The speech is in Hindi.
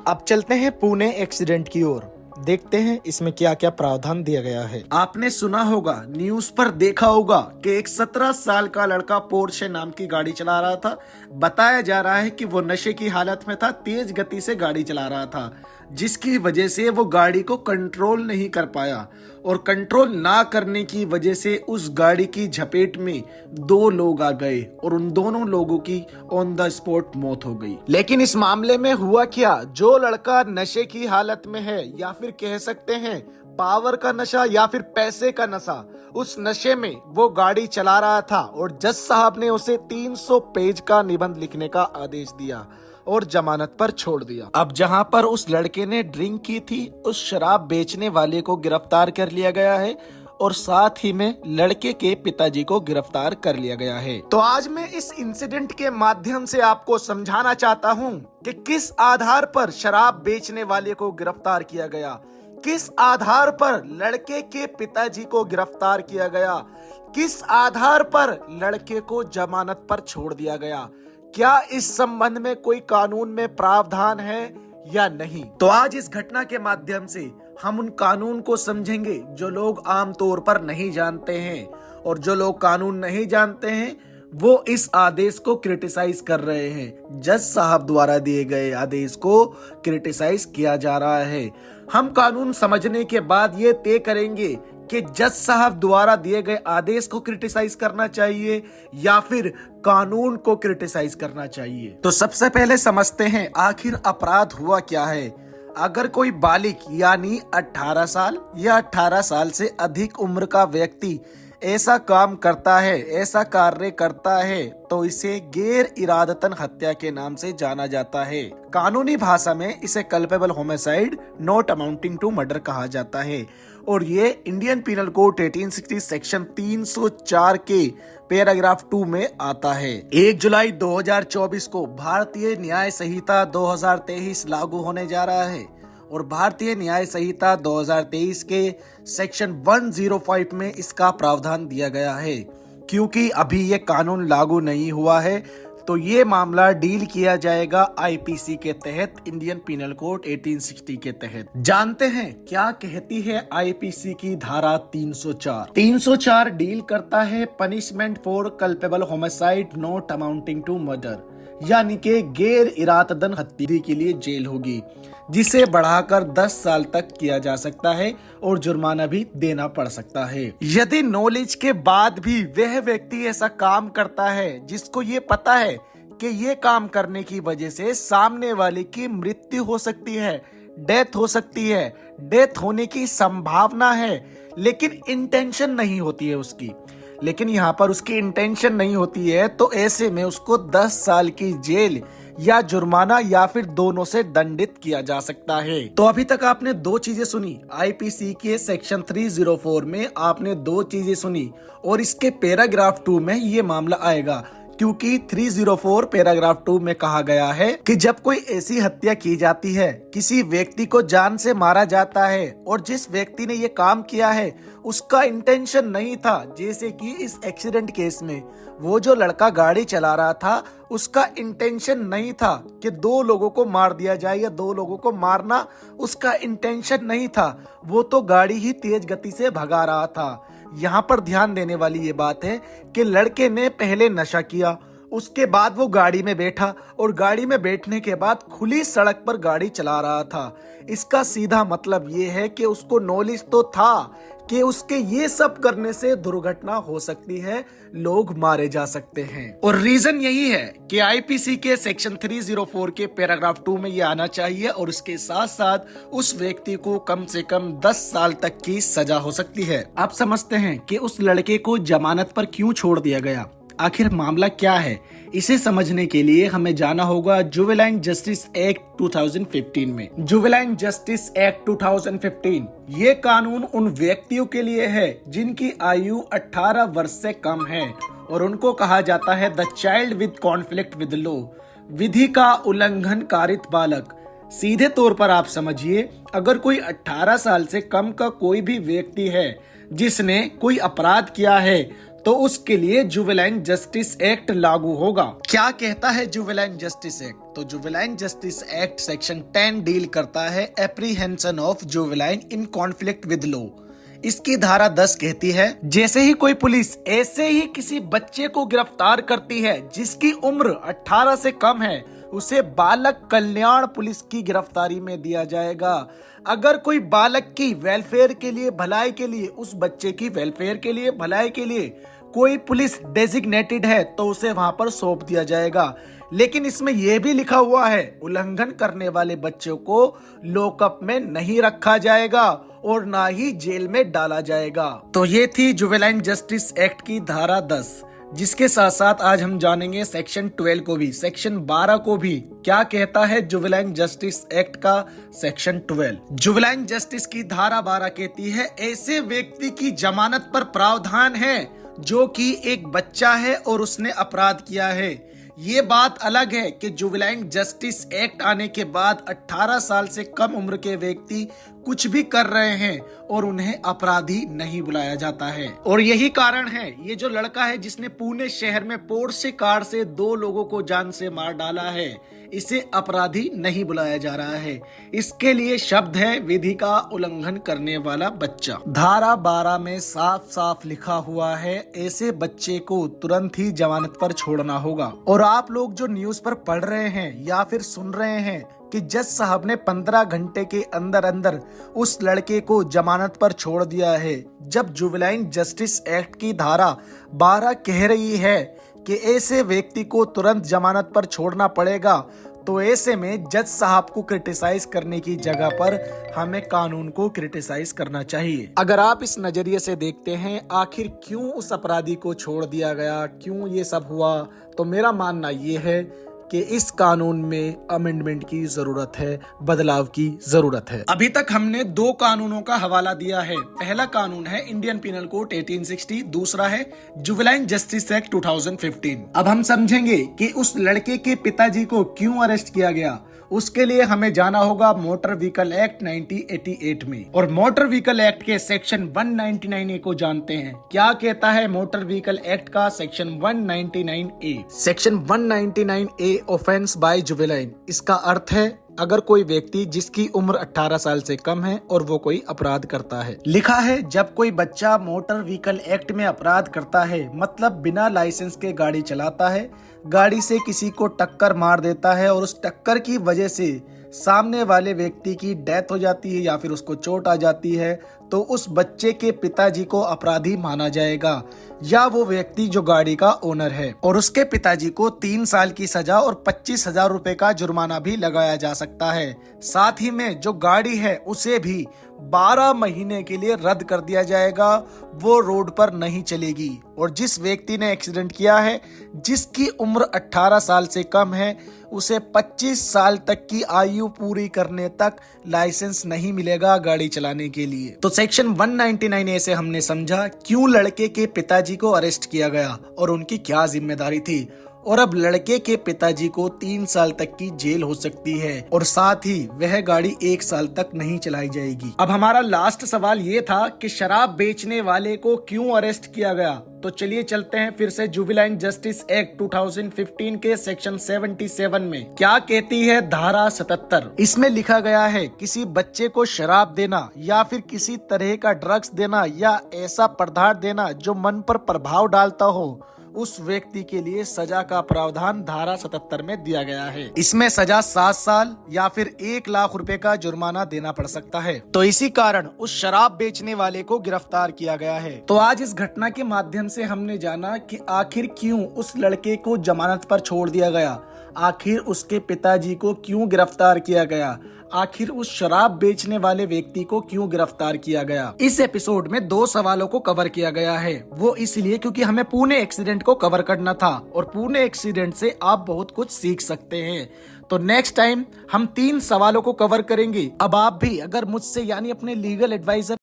अब चलते हैं पुणे एक्सीडेंट की ओर। देखते हैं इसमें क्या क्या प्रावधान दिया गया है। आपने सुना होगा, न्यूज पर देखा होगा कि एक 17 साल का लड़का पोर्शे नाम की गाड़ी चला रहा था। बताया जा रहा है कि वो नशे की हालत में था, तेज गति से गाड़ी चला रहा था, जिसकी वजह से वो गाड़ी को कंट्रोल नहीं कर पाया और कंट्रोल ना करने की वजह से उस गाड़ी की झपेट में 2 लोग आ गए और उन दोनों लोगों की ऑन द स्पॉट मौत हो गई। लेकिन इस मामले में हुआ क्या, जो लड़का नशे की हालत में है या फिर कह सकते हैं पावर का नशा या फिर पैसे का नशा, उस नशे में वो गाड़ी चला रहा था और जज साहब ने उसे 300 पेज का निबंध लिखने का आदेश दिया और जमानत पर छोड़ दिया। अब जहां पर उस लड़के ने ड्रिंक की थी, उस शराब बेचने वाले को गिरफ्तार कर लिया गया है और साथ ही में लड़के के पिताजी को गिरफ्तार कर लिया गया है। तो आज मैं इस इंसिडेंट के माध्यम से आपको समझाना चाहता हूं कि किस आधार पर शराब बेचने वाले को गिरफ्तार किया गया, किस आधार पर लड़के के पिताजी को गिरफ्तार किया गया, किस आधार पर लड़के को जमानत पर छोड़ दिया गया। क्या इस संबंध में कोई कानून में प्रावधान है या नहीं। तो आज इस घटना के माध्यम से हम उन कानून को समझेंगे जो लोग आमतौर पर नहीं जानते हैं, और जो लोग कानून नहीं जानते हैं वो इस आदेश को क्रिटिसाइज कर रहे हैं। जज साहब द्वारा दिए गए आदेश को क्रिटिसाइज किया जा रहा है। हम कानून समझने के बाद ये तय करेंगे कि जज साहब द्वारा दिए गए आदेश को क्रिटिसाइज करना चाहिए या फिर कानून को क्रिटिसाइज करना चाहिए। तो सबसे पहले समझते हैं आखिर अपराध हुआ क्या है। अगर कोई बालिग यानी 18 साल या 18 साल से अधिक उम्र का व्यक्ति ऐसा काम करता है, ऐसा कार्य करता है, तो इसे गैर इरादतन हत्या के नाम से जाना जाता है। कानूनी भाषा में इसे culpable homicide not amounting to murder कहा जाता है और ये इंडियन पिनल कोड 1860 सेक्शन 304 के पैराग्राफ 2 में आता है। 1 जुलाई 2024 को भारतीय न्याय संहिता 2023 लागू होने जा रहा है और भारतीय न्याय संहिता 2023 के सेक्शन 105 में इसका प्रावधान दिया गया है। क्योंकि अभी ये कानून लागू नहीं हुआ है तो ये मामला डील किया जाएगा आईपीसी के तहत, इंडियन पिनल कोड 1860 के तहत। जानते हैं क्या कहती है आईपीसी की धारा 304 डील करता है punishment for culpable homicide not amounting to murder, यानी कि गैर इरादतन हत्या के लिए जेल होगी, जिसे बढ़ाकर 10 साल तक किया जा सकता है और जुर्माना भी देना पड़ सकता है। यदि नॉलेज के बाद भी वह व्यक्ति ऐसा काम करता है जिसको ये पता है कि ये काम करने की वजह से सामने वाले की मृत्यु हो सकती है, डेथ हो सकती है, डेथ होने की संभावना है, लेकिन इंटेंशन नहीं होती है उसकी, लेकिन यहाँ पर उसकी इंटेंशन नहीं होती है, तो ऐसे में उसको 10 साल की जेल या जुर्माना या फिर दोनों से दंडित किया जा सकता है। तो अभी तक आपने 2 चीजें सुनी, आईपीसी के सेक्शन 304 में आपने 2 चीजें सुनी और इसके पैराग्राफ 2 में ये मामला आएगा, क्योंकि 304 पैराग्राफ 2 में कहा गया है कि जब कोई ऐसी हत्या की जाती है, किसी व्यक्ति को जान से मारा जाता है और जिस व्यक्ति ने ये काम किया है उसका इंटेंशन नहीं था, जैसे कि इस एक्सीडेंट केस में वो जो लड़का गाड़ी चला रहा था उसका इंटेंशन नहीं था कि 2 लोगों को मार दिया जाए या 2 लोगों को मारना उसका इंटेंशन नहीं था, वो तो गाड़ी ही तेज गति से भगा रहा था। यहाँ पर ध्यान देने वाली ये बात है कि लड़के ने पहले नशा किया, उसके बाद वो गाड़ी में बैठा और गाड़ी में बैठने के बाद खुली सड़क पर गाड़ी चला रहा था। इसका सीधा मतलब ये है कि उसको नॉलेज तो था कि उसके ये सब करने से दुर्घटना हो सकती है, लोग मारे जा सकते हैं। और रीजन यही है कि आईपीसी के सेक्शन 304 के पैराग्राफ 2 में ये आना चाहिए और उसके साथ साथ उस व्यक्ति को कम से कम 10 साल तक की सजा हो सकती है। अब समझते हैं कि उस लड़के को जमानत पर क्यों छोड़ दिया गया, आखिर मामला क्या है। इसे समझने के लिए हमें जाना होगा जुवेनाइल जस्टिस एक्ट 2015 में। जुवेनाइल जस्टिस एक्ट 2015 ये कानून उन व्यक्तियों के लिए है जिनकी आयु 18 वर्ष से कम है और उनको कहा जाता है the child with conflict with law, विधि का उल्लंघन कारित बालक। सीधे तौर पर आप समझिए, अगर कोई 18 साल से कम का कोई भी व्यक्ति है जिसने कोई अपराध किया है तो उसके लिए जुवेनाइल जस्टिस एक्ट लागू होगा। क्या कहता है जुवेनाइल जस्टिस एक्ट? तो juvenile justice act section 10 deal करता है apprehension of juvenile in conflict with law. इसकी धारा 10 कहती है, जैसे ही कोई पुलिस ऐसे ही किसी बच्चे को गिरफ्तार करती है जिसकी उम्र 18 से कम है, उसे बालक कल्याण पुलिस की गिरफ्तारी में दिया जाएगा। अगर कोई बालक की वेलफेयर के लिए, भलाई के लिए, उस बच्चे की वेलफेयर के लिए, भलाई के लिए कोई पुलिस डेजिग्नेटेड है तो उसे वहां पर सौंप दिया जाएगा। लेकिन इसमें यह भी लिखा हुआ है, उल्लंघन करने वाले बच्चों को लॉकअप में नहीं रखा जाएगा और ना ही जेल में डाला जाएगा। तो ये थी जुवेनाइल जस्टिस एक्ट की धारा 10, जिसके साथ साथ आज हम जानेंगे सेक्शन 12 को भी, सेक्शन 12 को भी। क्या कहता है जुवेनाइल जस्टिस एक्ट का सेक्शन 12? जुवेनाइल जस्टिस की धारा 12 कहती है, ऐसे व्यक्ति की जमानत पर प्रावधान है जो कि एक बच्चा है और उसने अपराध किया है। ये बात अलग है कि जुवेनाइल जस्टिस एक्ट आने के बाद 18 साल से कम उम्र के व्यक्ति कुछ भी कर रहे हैं और उन्हें अपराधी नहीं बुलाया जाता है। और यही कारण है, ये जो लड़का है जिसने पुणे शहर में पोर्शे कार से 2 लोगों को जान से मार डाला है, इसे अपराधी नहीं बुलाया जा रहा है। इसके लिए शब्द है विधि का उल्लंघन करने वाला बच्चा। धारा 12 में साफ साफ लिखा हुआ है, ऐसे बच्चे को तुरंत ही जमानत पर छोड़ना होगा। और आप लोग जो न्यूज पर पढ़ रहे हैं या फिर सुन रहे हैं कि जज साहब ने 15 घंटे के अंदर अंदर उस लड़के को जमानत पर छोड़ दिया है, जब जुवेनाइल जस्टिस एक्ट की धारा 12 कह रही है कि ऐसे व्यक्ति को तुरंत जमानत पर छोड़ना पड़ेगा, तो ऐसे में जज साहब को क्रिटिसाइज करने की जगह पर हमें कानून को क्रिटिसाइज करना चाहिए। अगर आप इस नजरिए से देखते हैं आखिर क्यों उस अपराधी को छोड़ दिया गया, क्यों ये सब हुआ, तो मेरा मानना ये है कि इस कानून में अमेंडमेंट की जरूरत है, बदलाव की जरूरत है। अभी तक हमने 2 कानूनों का हवाला दिया है। पहला कानून है इंडियन पिनल कोड 1860, दूसरा है जुवेनाइल जस्टिस एक्ट 2015। अब हम समझेंगे कि उस लड़के के पिताजी को क्यों अरेस्ट किया गया। उसके लिए हमें जाना होगा मोटर व्हीकल एक्ट 1988 में, और मोटर व्हीकल एक्ट के सेक्शन 199A को जानते हैं। क्या कहता है मोटर व्हीकल एक्ट का section 199A? Section 199A offence by juvenile. इसका अर्थ है अगर कोई व्यक्ति जिसकी उम्र 18 साल से कम है और वो कोई अपराध करता है। लिखा है जब कोई बच्चा मोटर व्हीकल एक्ट में अपराध करता है, मतलब बिना लाइसेंस के गाड़ी चलाता है, गाड़ी से किसी को टक्कर मार देता है और उस टक्कर की वजह से सामने वाले व्यक्ति की डेथ हो जाती है या फिर उसको चोट आ जाती है, तो उस बच्चे के पिताजी को अपराधी माना जाएगा, या वो व्यक्ति जो गाड़ी का ओनर है, और उसके पिताजी को 3 साल की सजा और 25,000 रुपए का जुर्माना भी लगाया जा सकता है। साथ ही में जो गाड़ी है उसे भी 12 महीने के लिए रद्द कर दिया जाएगा, वो रोड पर नहीं चलेगी। और जिस व्यक्ति ने एक्सीडेंट किया है, जिसकी उम्र 18 साल से कम है, उसे 25 साल तक की आयु पूरी करने तक लाइसेंस नहीं मिलेगा गाड़ी चलाने के लिए। तो सेक्शन 199A से हमने समझा क्यों लड़के के पिताजी को अरेस्ट किया गया और उनकी क्या जिम्मेदारी थी। और अब लड़के के पिताजी को 3 साल तक की जेल हो सकती है, और साथ ही वह गाड़ी 1 साल तक नहीं चलाई जाएगी। अब हमारा लास्ट सवाल ये था कि शराब बेचने वाले को क्यों अरेस्ट किया गया। तो चलिए चलते हैं फिर से जुवेनाइल जस्टिस एक्ट 2015 के सेक्शन 77 में। क्या कहती है धारा 77? इसमें लिखा गया है किसी बच्चे को शराब देना या फिर किसी तरह का ड्रग्स देना या ऐसा पदार्थ देना जो मन पर प्रभाव डालता हो, उस व्यक्ति के लिए सजा का प्रावधान धारा 77 में दिया गया है। इसमें सजा 7 साल या फिर 1 लाख रुपए का जुर्माना देना पड़ सकता है। तो इसी कारण उस शराब बेचने वाले को गिरफ्तार किया गया है। तो आज इस घटना के माध्यम से हमने जाना कि आखिर क्यों उस लड़के को जमानत पर छोड़ दिया गया, आखिर उसके पिताजी को क्यों गिरफ्तार किया गया, आखिर उस शराब बेचने वाले व्यक्ति को क्यों गिरफ्तार किया गया। इस एपिसोड में 2 सवालों को कवर किया गया है, वो इसलिए क्योंकि हमें पुणे एक्सीडेंट को कवर करना था, और पुणे एक्सीडेंट से आप बहुत कुछ सीख सकते हैं। तो नेक्स्ट टाइम हम 3 सवालों को कवर करेंगे। अब आप भी अगर मुझसे यानी अपने लीगल एडवाइजर